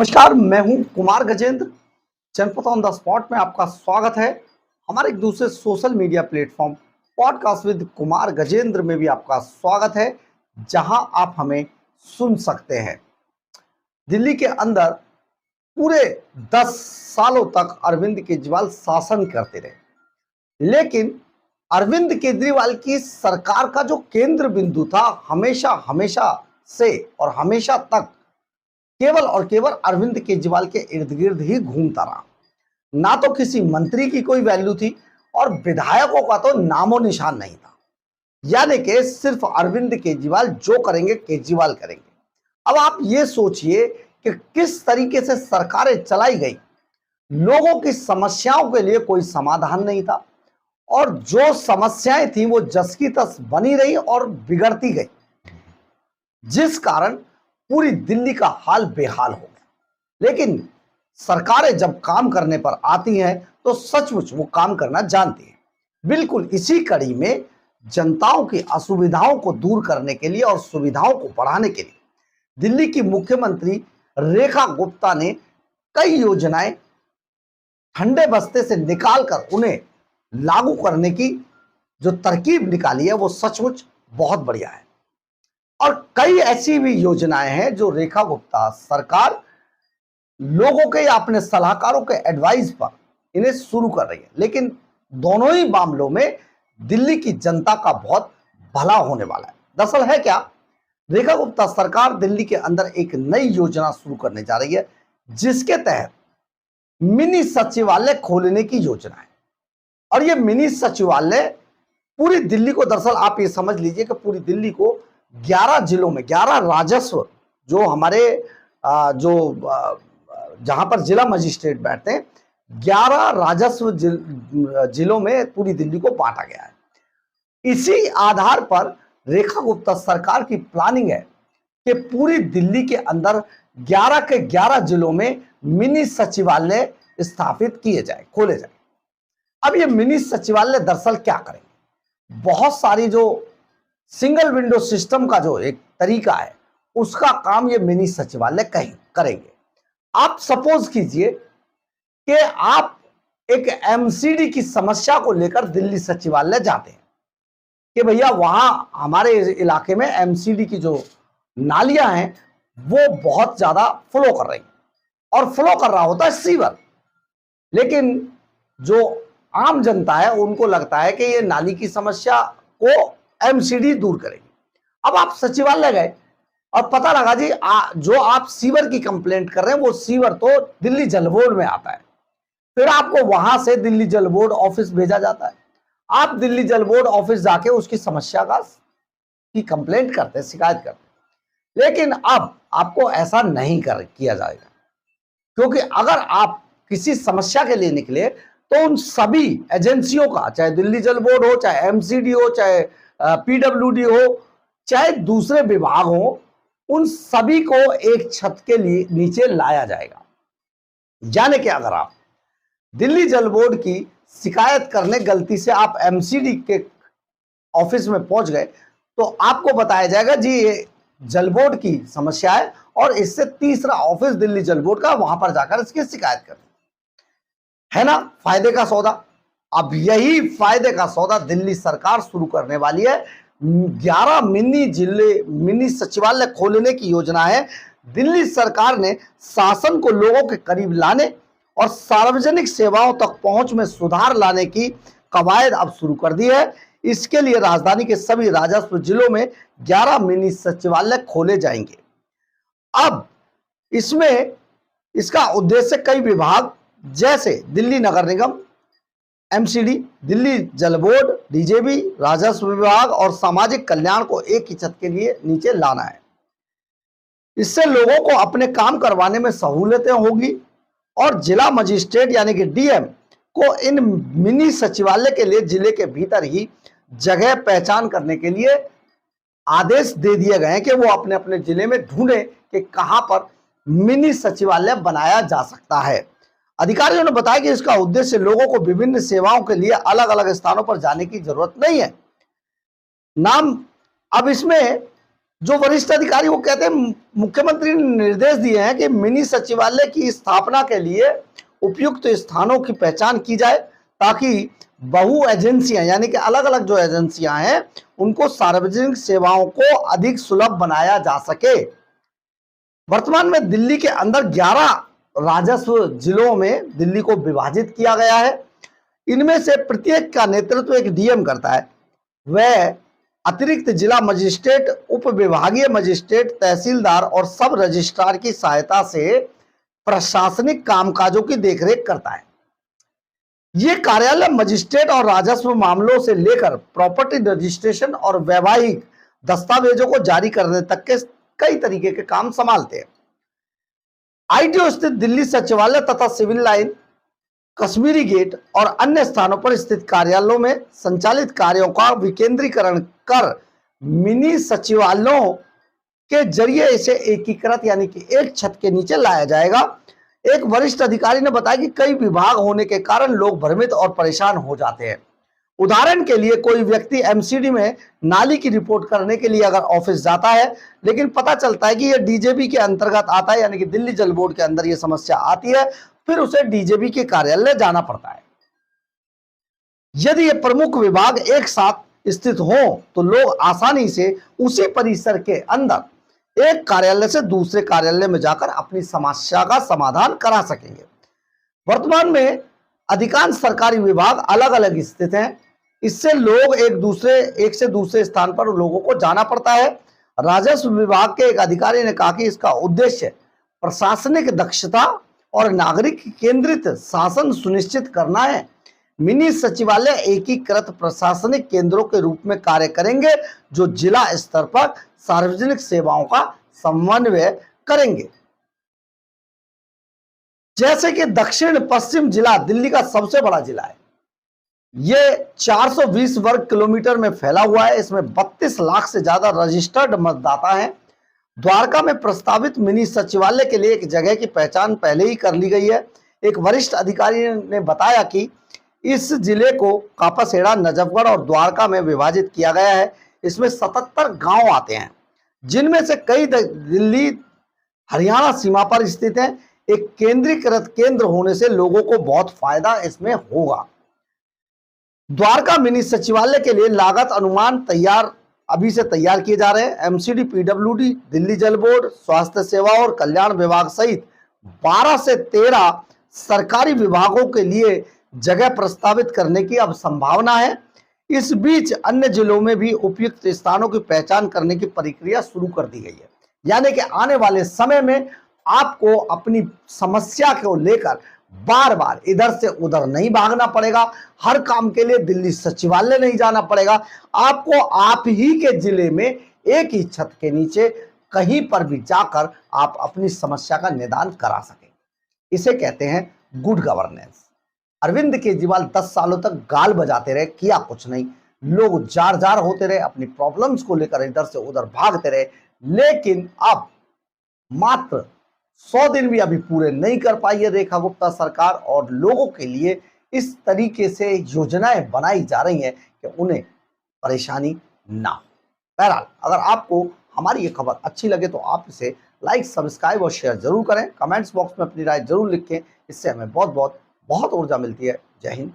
नमस्कार, मैं हूं कुमार गजेंद्र। जनपद ऑन द स्पॉट में आपका स्वागत है। हमारे एक दूसरे social media platform podcast with Kumar Gajendra में भी आपका स्वागत है, जहां आप हमें सुन सकते हैं। दिल्ली के अंदर पूरे 10 सालों तक अरविंद केजरीवाल शासन करते रहे, लेकिन अरविंद केजरीवाल की सरकार का जो केंद्र बिंदु था हमेशा हमेशा से और हमेशा तक केवल और केवल अरविंद केजरीवाल के इर्द गिर्द ही घूमता रहा। ना तो किसी मंत्री की कोई वैल्यू थी और विधायकों का तो नामो निशान नहीं था। यानी कि सिर्फ अरविंद केजरीवाल जो करेंगे केजरीवाल करेंगे। अब आप ये सोचिए कि किस तरीके से सरकारें चलाई गई, लोगों की समस्याओं के लिए कोई समाधान नहीं था और जो समस्याएं थी वो जस की तस बनी रही और बिगड़ती गई, जिस कारण पूरी दिल्ली का हाल बेहाल हो गया। लेकिन सरकारें जब काम करने पर आती हैं तो सचमुच वो काम करना जानती हैं। बिल्कुल इसी कड़ी में जनताओं की असुविधाओं को दूर करने के लिए और सुविधाओं को बढ़ाने के लिए दिल्ली की मुख्यमंत्री रेखा गुप्ता ने कई योजनाएं ठंडे बस्ते से निकालकर उन्हें लागू करने की जो तरकीब निकाली है वो सचमुच बहुत बढ़िया है। और कई ऐसी भी योजनाएं हैं जो रेखा गुप्ता सरकार लोगों के या अपने सलाहकारों के एडवाइस पर इन्हें शुरू कर रही है। लेकिन दोनों ही मामलों में दिल्ली की जनता का बहुत भला होने वाला है। दरअसल है क्या, रेखा गुप्ता सरकार दिल्ली के अंदर एक नई योजना शुरू करने जा रही है, जिसके तहत मिनी सचिवालय खोलने की योजना है। और ये मिनी सचिवालय पूरी दिल्ली को, दरअसल आप ये समझ लीजिए कि पूरी दिल्ली को 11 जिलों में 11 राजस्व जो हमारे जहां पर जिला मजिस्ट्रेट बैठते हैं, 11 राजस्व जिलों में पूरी दिल्ली को बांटा गया है। इसी आधार पर रेखा गुप्ता सरकार की प्लानिंग है कि पूरी दिल्ली के अंदर 11 के 11 जिलों में मिनी सचिवालय स्थापित किए जाए, खोले जाए। अब ये मिनी सचिवालय दरअसल क्या करेंगे? बहुत सारी जो सिंगल विंडो सिस्टम का जो एक तरीका है उसका काम ये मिनी सचिवालय करेंगे। आप सपोज कीजिए कि आप एक एमसीडी की समस्या को लेकर दिल्ली सचिवालय जाते हैं कि भैया वहां हमारे इलाके में एमसीडी की जो नालियां हैं वो बहुत ज्यादा फ्लो कर रही हैं और फ्लो कर रहा होता है सीवर, लेकिन जो आम जनता है उनको लगता है कि ये नाली की समस्या को एमसीडी दूर करेगी। अब आप सचिवालय गए और पता लगा जी जो आप सीवर की कंप्लेंट कर रहे हैं वो सीवर तो दिल्ली जल बोर्ड में आता है। फिर आपको वहां से दिल्ली जल बोर्ड ऑफिस भेजा जाता है। आप दिल्ली जल बोर्ड ऑफिस जाके उसकी समस्या की कंप्लेंट करते हैं, शिकायत करते हैं। लेकिन अब आपको ऐसा नहीं किया जाएगा, क्योंकि अगर आप किसी समस्या के लिए निकले तो उन सभी एजेंसियों का, चाहे दिल्ली जल बोर्ड हो, चाहे एमसीडी हो, चाहे पीडब्ल्यूडी हो, चाहे दूसरे विभाग हो, उन सभी को एक छत के लिए नीचे लाया जाएगा। यानी कि अगर आप दिल्ली जल बोर्ड की शिकायत करने गलती से आप एमसीडी के ऑफिस में पहुंच गए तो आपको बताया जाएगा जी ये जल बोर्ड की समस्या है और इससे तीसरा ऑफिस दिल्ली जल बोर्ड का, वहां पर जाकर इसकी शिकायत कर, है ना फायदे का सौदा। अब यही फायदे का सौदा दिल्ली सरकार शुरू करने वाली है। 11 मिनी सचिवालय खोलने की योजना है। दिल्ली सरकार ने शासन को लोगों के करीब लाने और सार्वजनिक सेवाओं तक पहुंच में सुधार लाने की कवायद अब शुरू कर दी है। इसके लिए राजधानी के सभी राजस्व जिलों में 11 मिनी सचिवालय खोले जाएंगे। अब इसमें इसका उद्देश्य कई विभाग जैसे दिल्ली नगर निगम, एमसीडी, दिल्ली जल बोर्ड, डीजेबी, राजस्व विभाग और सामाजिक कल्याण को एक ही छत के लिए नीचे लाना है। इससे लोगों को अपने काम करवाने में सहूलियतें होगी और जिला मजिस्ट्रेट यानी कि डीएम को इन मिनी सचिवालय के लिए जिले के भीतर ही जगह पहचान करने के लिए आदेश दे दिए गए हैं कि वो अपने अपने जिले में ढूंढे कि कहां पर मिनी सचिवालय बनाया जा सकता है। अधिकारियों ने बताया कि इसका उद्देश्य लोगों को विभिन्न सेवाओं के लिए अलग अलग स्थानों पर जाने की जरूरत नहीं है। नाम अब इसमें जो वरिष्ठ अधिकारी वो कहते हैं मुख्यमंत्री ने निर्देश दिए हैं कि मिनी सचिवालय की स्थापना के लिए उपयुक्त स्थानों की पहचान की जाए ताकि बहु एजेंसियां यानी कि अलग अलग जो एजेंसियां हैं उनको सार्वजनिक सेवाओं को अधिक सुलभ बनाया जा सके। वर्तमान में दिल्ली के अंदर 11 राजस्व जिलों में दिल्ली को विभाजित किया गया है। इनमें से प्रत्येक का नेतृत्व एक डीएम करता है। वह अतिरिक्त जिला मजिस्ट्रेट, उप विभागीय मजिस्ट्रेट, तहसीलदार और सब रजिस्ट्रार की सहायता से प्रशासनिक कामकाजों की देखरेख करता है। ये कार्यालय मजिस्ट्रेट और राजस्व मामलों से लेकर प्रॉपर्टी रजिस्ट्रेशन और वैवाहिक दस्तावेजों को जारी करने तक के कई तरीके के काम संभालते हैं। आईटीओ स्थित दिल्ली सचिवालय तथा सिविल लाइन, कश्मीरी गेट और अन्य स्थानों पर स्थित कार्यालयों में संचालित कार्यों का विकेंद्रीकरण कर मिनी सचिवालयों के जरिए इसे एकीकृत यानी कि एक छत के नीचे लाया जाएगा। एक वरिष्ठ अधिकारी ने बताया कि कई विभाग होने के कारण लोग भ्रमित और परेशान हो जाते हैं। उदाहरण के लिए कोई व्यक्ति एमसीडी में नाली की रिपोर्ट करने के लिए अगर ऑफिस जाता है, लेकिन पता चलता है कि यह डीजेबी के अंतर्गत आता है यानी कि दिल्ली जल बोर्ड के अंदर यह समस्या आती है, फिर उसे डीजेबी के कार्यालय जाना पड़ता है। यदि ये प्रमुख विभाग एक साथ स्थित हो तो लोग आसानी से उसी परिसर के अंदर एक कार्यालय से दूसरे कार्यालय में जाकर अपनी समस्या का समाधान करा सकेंगे। वर्तमान में अधिकांश सरकारी विभाग अलग अलग स्थित हैं। इससे लोग एक से दूसरे स्थान पर लोगों को जाना पड़ता है। राजस्व विभाग के एक अधिकारी ने कहा कि इसका उद्देश्य प्रशासनिक दक्षता और नागरिक केंद्रित शासन सुनिश्चित करना है। मिनी सचिवालय एकीकृत प्रशासनिक केंद्रों के रूप में कार्य करेंगे जो जिला स्तर पर सार्वजनिक सेवाओं का समन्वय करेंगे। जैसे कि दक्षिण पश्चिम जिला दिल्ली का सबसे बड़ा जिला है। यह 420 वर्ग किलोमीटर में फैला हुआ है। इसमें 32 लाख से ज्यादा रजिस्टर्ड मतदाता हैं। द्वारका में प्रस्तावित मिनी सचिवालय के लिए एक जगह की पहचान पहले ही कर ली गई है। एक वरिष्ठ अधिकारी ने बताया कि इस जिले को कापासेड़ा, नजफगढ़ और द्वारका में विभाजित किया गया है। इसमें 77 गांव आते हैं, जिनमें से कई दिल्ली हरियाणा सीमा पर स्थित हैं। एक केंद्रीकृत केंद्र होने से लोगों को बहुत फायदा इसमें होगा। द्वारका मिनी सचिवालय के लिए लागत अनुमान अभी से तैयार किए जा रहे हैं। एमसीडी, पीडब्ल्यूडी, दिल्ली जल बोर्ड, स्वास्थ्य सेवा और कल्याण विभाग सहित 12 से 13 सरकारी विभागों के लिए जगह प्रस्तावित करने की अब संभावना है। इस बीच अन्य जिलों में भी उपयुक्त स्थानों की पहचान करने की प्रक्रिया शुरू कर दी गई है। यानी कि आने वाले समय में आपको अपनी समस्या को लेकर बार बार इधर से उधर नहीं भागना पड़ेगा। हर काम के लिए दिल्ली सचिवालय नहीं जाना पड़ेगा। आपको आप ही के जिले में एक ही छत के नीचे कहीं पर भी जाकर आप अपनी समस्या का निदान करा सकें। इसे कहते हैं गुड गवर्नेंस। अरविंद केजरीवाल 10 सालों तक गाल बजाते रहे, किया कुछ नहीं। लोग जार जार होते रहे, अपनी प्रॉब्लम्स को लेकर इधर से उधर भागते रहे। लेकिन अब मात्र 100 दिन भी अभी पूरे नहीं कर पाई है रेखा गुप्ता सरकार, और लोगों के लिए इस तरीके से योजनाएं बनाई जा रही हैं कि उन्हें परेशानी ना हो। बहरहाल, अगर आपको हमारी ये खबर अच्छी लगे तो आप इसे लाइक, सब्सक्राइब और शेयर जरूर करें। कमेंट्स बॉक्स में अपनी राय जरूर लिखें। इससे हमें बहुत ऊर्जा मिलती है। जय हिंद।